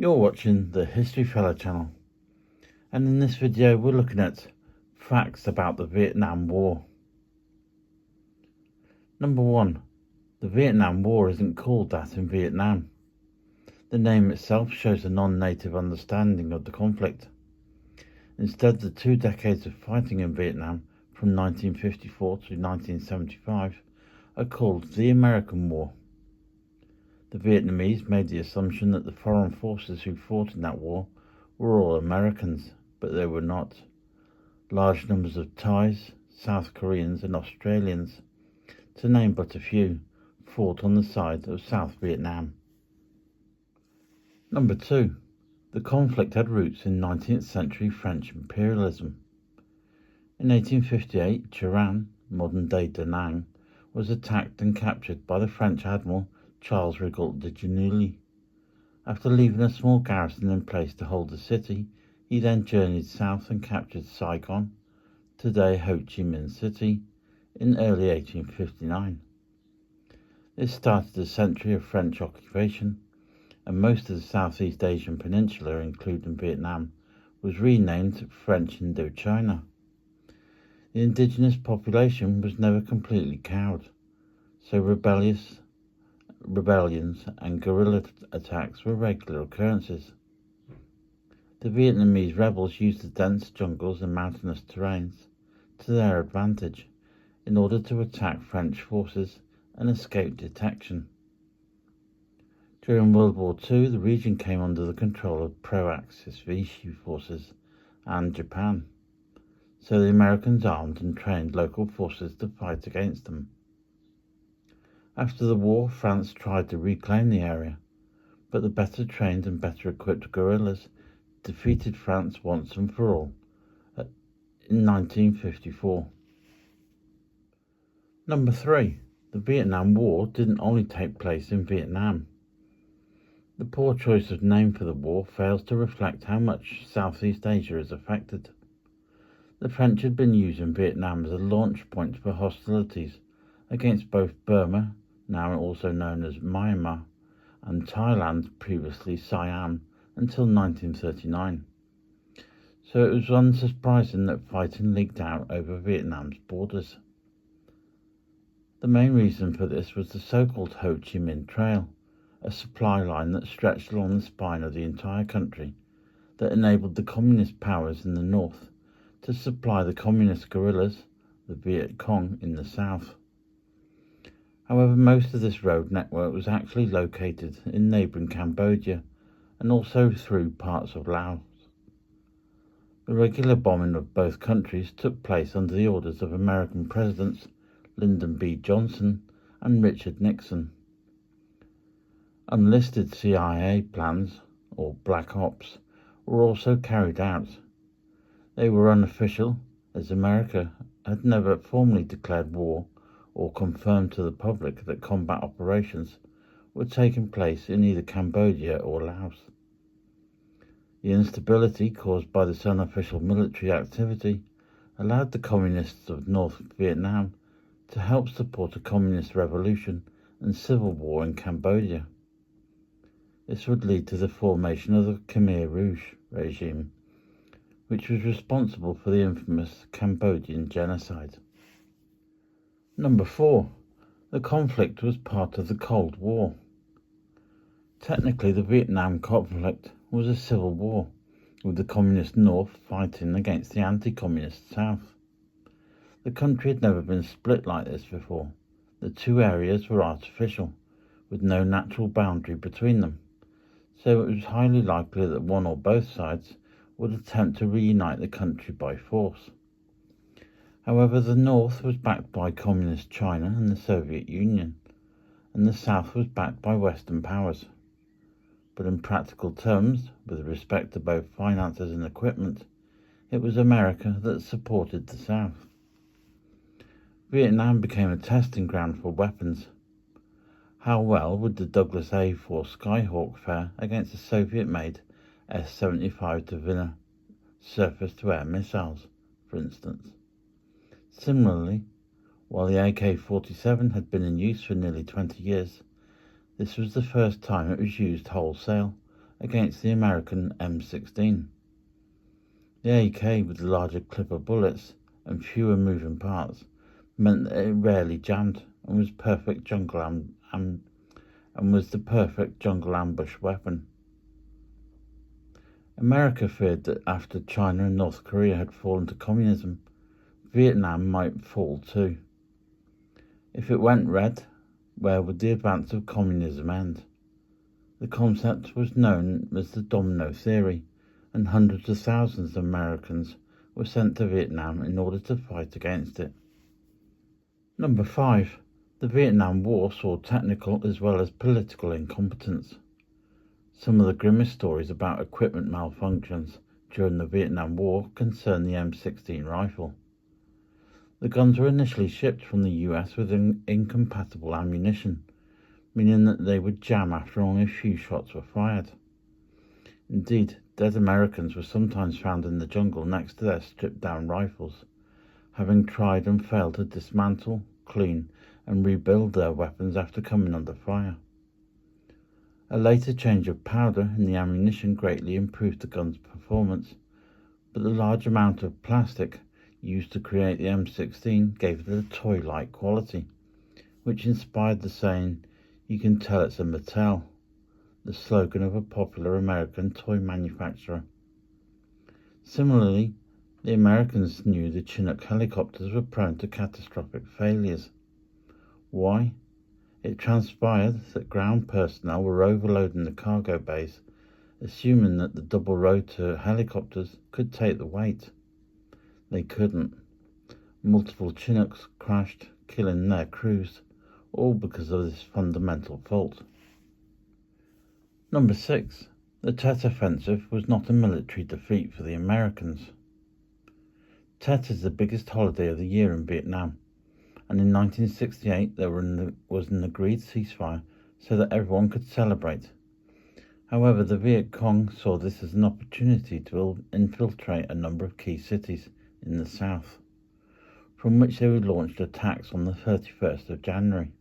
You're watching the History Fella channel, and in this video we're looking at facts about the Vietnam War. Number 1. The Vietnam War isn't called that in Vietnam. The name itself shows a non-native understanding of the conflict. Instead, the 2 decades of fighting in Vietnam from 1954 to 1975 are called the American War. The Vietnamese made the assumption that the foreign forces who fought in that war were all Americans, but they were not. Large numbers of Thais, South Koreans and Australians, to name but a few, fought on the side of South Vietnam. Number 2. The conflict had roots in 19th century French imperialism. In 1858, Chiran, modern-day Da Nang, was attacked and captured by the French Admiral Charles Rigaud de Genouilly. After leaving a small garrison in place to hold the city, he then journeyed south and captured Saigon, today Ho Chi Minh City, in early 1859. This started a century of French occupation, and most of the Southeast Asian peninsula, including Vietnam, was renamed French Indochina. The indigenous population was never completely cowed, so rebellions and guerrilla attacks were regular occurrences. The Vietnamese rebels used the dense jungles and mountainous terrains to their advantage in order to attack French forces and escape detection. During World War II, the region came under the control of pro-Axis Vichy forces and Japan, so the Americans armed and trained local forces to fight against them. After the war, France tried to reclaim the area, but the better trained and better equipped guerrillas defeated France once and for all in 1954. Number 3. The Vietnam War didn't only take place in Vietnam. The poor choice of name for the war fails to reflect how much Southeast Asia is affected. The French had been using Vietnam as a launch point for hostilities against both Burma, now also known as Myanmar, and Thailand, previously Siam, until 1939. So it was unsurprising that fighting leaked out over Vietnam's borders. The main reason for this was the so-called Ho Chi Minh Trail, a supply line that stretched along the spine of the entire country that enabled the communist powers in the north to supply the communist guerrillas, the Viet Cong, in the south. However, most of this road network was actually located in neighbouring Cambodia and also through parts of Laos. The regular bombing of both countries took place under the orders of American Presidents Lyndon B. Johnson and Richard Nixon. Unlisted CIA plans, or Black Ops, were also carried out. They were unofficial, as America had never formally declared war or confirmed to the public that combat operations were taking place in either Cambodia or Laos. The instability caused by this unofficial military activity allowed the communists of North Vietnam to help support a communist revolution and civil war in Cambodia. This would lead to the formation of the Khmer Rouge regime, which was responsible for the infamous Cambodian genocide. Number 4. The conflict was part of the Cold War. Technically, the Vietnam conflict was a civil war, with the communist North fighting against the anti-communist South. The country had never been split like this before. The two areas were artificial, with no natural boundary between them, so it was highly likely that one or both sides would attempt to reunite the country by force. However, the North was backed by Communist China and the Soviet Union, and the South was backed by Western powers. But in practical terms, with respect to both finances and equipment, it was America that supported the South. Vietnam became a testing ground for weapons. How well would the Douglas A-4 Skyhawk fare against the Soviet-made S-75 Dvina surface-to-air missiles, for instance? Similarly, while the AK-47 had been in use for nearly 20 years, this was the first time it was used wholesale against the American M16. The AK, with the larger clip of bullets and fewer moving parts, meant that it rarely jammed and was the perfect jungle ambush weapon. America feared that after China and North Korea had fallen to communism, Vietnam might fall too. If it went red, where would the advance of communism end? The concept was known as the domino theory, and hundreds of thousands of Americans were sent to Vietnam in order to fight against it. Number 5. The Vietnam War saw technical as well as political incompetence. Some of the grimmest stories about equipment malfunctions during the Vietnam War concern the M16 rifle. The guns were initially shipped from the US with incompatible ammunition, meaning that they would jam after only a few shots were fired. Indeed, dead Americans were sometimes found in the jungle next to their stripped-down rifles, having tried and failed to dismantle, clean, and rebuild their weapons after coming under fire. A later change of powder in the ammunition greatly improved the gun's performance, but the large amount of plastic used to create the M16 gave it a toy-like quality, which inspired the saying, "You can tell it's a Mattel," the slogan of a popular American toy manufacturer. Similarly, the Americans knew the Chinook helicopters were prone to catastrophic failures. Why? It transpired that ground personnel were overloading the cargo bays, assuming that the double-rotor helicopters could take the weight. They couldn't. Multiple Chinooks crashed, killing their crews, all because of this fundamental fault. Number 6. The Tet Offensive was not a military defeat for the Americans. Tet is the biggest holiday of the year in Vietnam, and in 1968 there was an agreed ceasefire so that everyone could celebrate. However, the Viet Cong saw this as an opportunity to infiltrate a number of key cities in the south, from which they launched attacks on the 31st of January.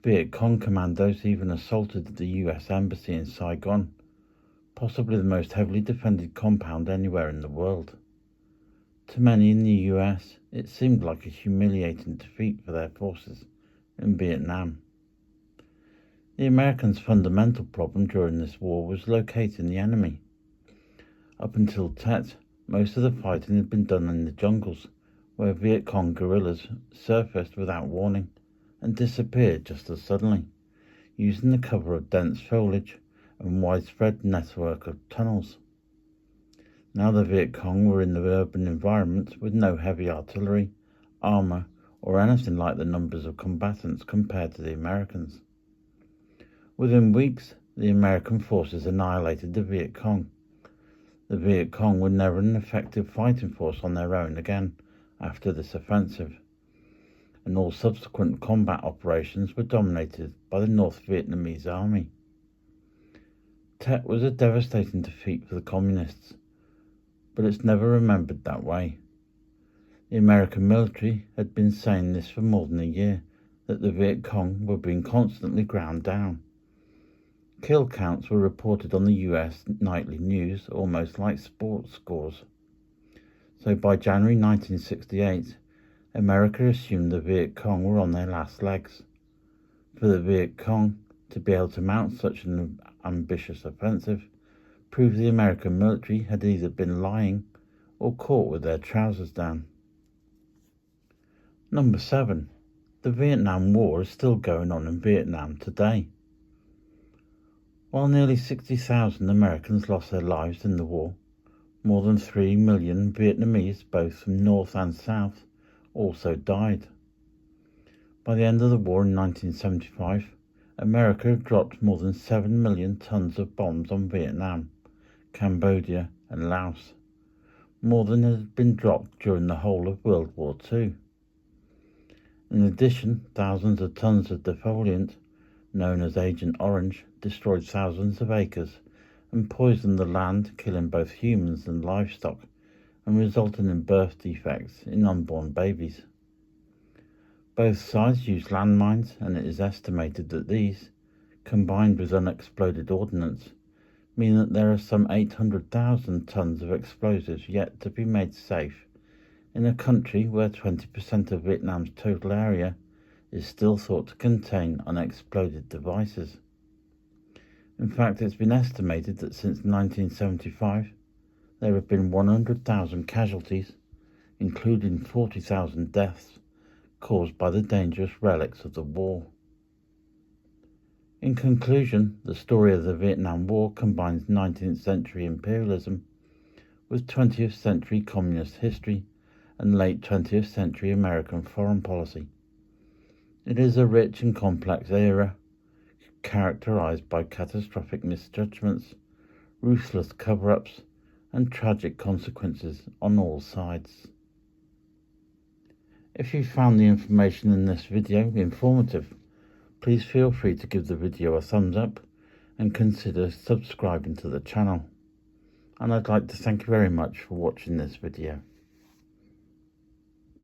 Viet Cong commandos even assaulted the US Embassy in Saigon, possibly the most heavily defended compound anywhere in the world. To many in the US, it seemed like a humiliating defeat for their forces in Vietnam. The Americans' fundamental problem during this war was locating the enemy. Up until Tet, most of the fighting had been done in the jungles, where Viet Cong guerrillas surfaced without warning and disappeared just as suddenly, using the cover of dense foliage and widespread network of tunnels. Now the Viet Cong were in the urban environment with no heavy artillery, armor, or anything like the numbers of combatants compared to the Americans. Within weeks, the American forces annihilated the Viet Cong. The Viet Cong were never an effective fighting force on their own again after this offensive, and all subsequent combat operations were dominated by the North Vietnamese army. Tet was a devastating defeat for the communists, but it's never remembered that way. The American military had been saying this for more than a year, that the Viet Cong were being constantly ground down. Kill counts were reported on the US nightly news almost like sports scores. So by January 1968, America assumed the Viet Cong were on their last legs. For the Viet Cong to be able to mount such an ambitious offensive proved the American military had either been lying or caught with their trousers down. Number 7. The Vietnam War is still going on in Vietnam today. While nearly 60,000 Americans lost their lives in the war, more than 3 million Vietnamese, both from North and South, also died. By the end of the war in 1975, America had dropped more than 7 million tons of bombs on Vietnam, Cambodia, and Laos, more than had been dropped during the whole of World War II. In addition, thousands of tons of defoliant, known as Agent Orange, destroyed thousands of acres and poisoned the land, killing both humans and livestock, and resulting in birth defects in unborn babies. Both sides used landmines, and it is estimated that these, combined with unexploded ordnance, mean that there are some 800,000 tons of explosives yet to be made safe in a country where 20% of Vietnam's total area is still thought to contain unexploded devices. In fact, it's been estimated that since 1975, there have been 100,000 casualties, including 40,000 deaths caused by the dangerous relics of the war. In conclusion, the story of the Vietnam War combines 19th century imperialism with 20th century communist history and late 20th century American foreign policy. It is a rich and complex era, characterized by catastrophic misjudgments, ruthless cover-ups, and tragic consequences on all sides. If you found the information in this video informative, please feel free to give the video a thumbs up and consider subscribing to the channel. And I'd like to thank you very much for watching this video.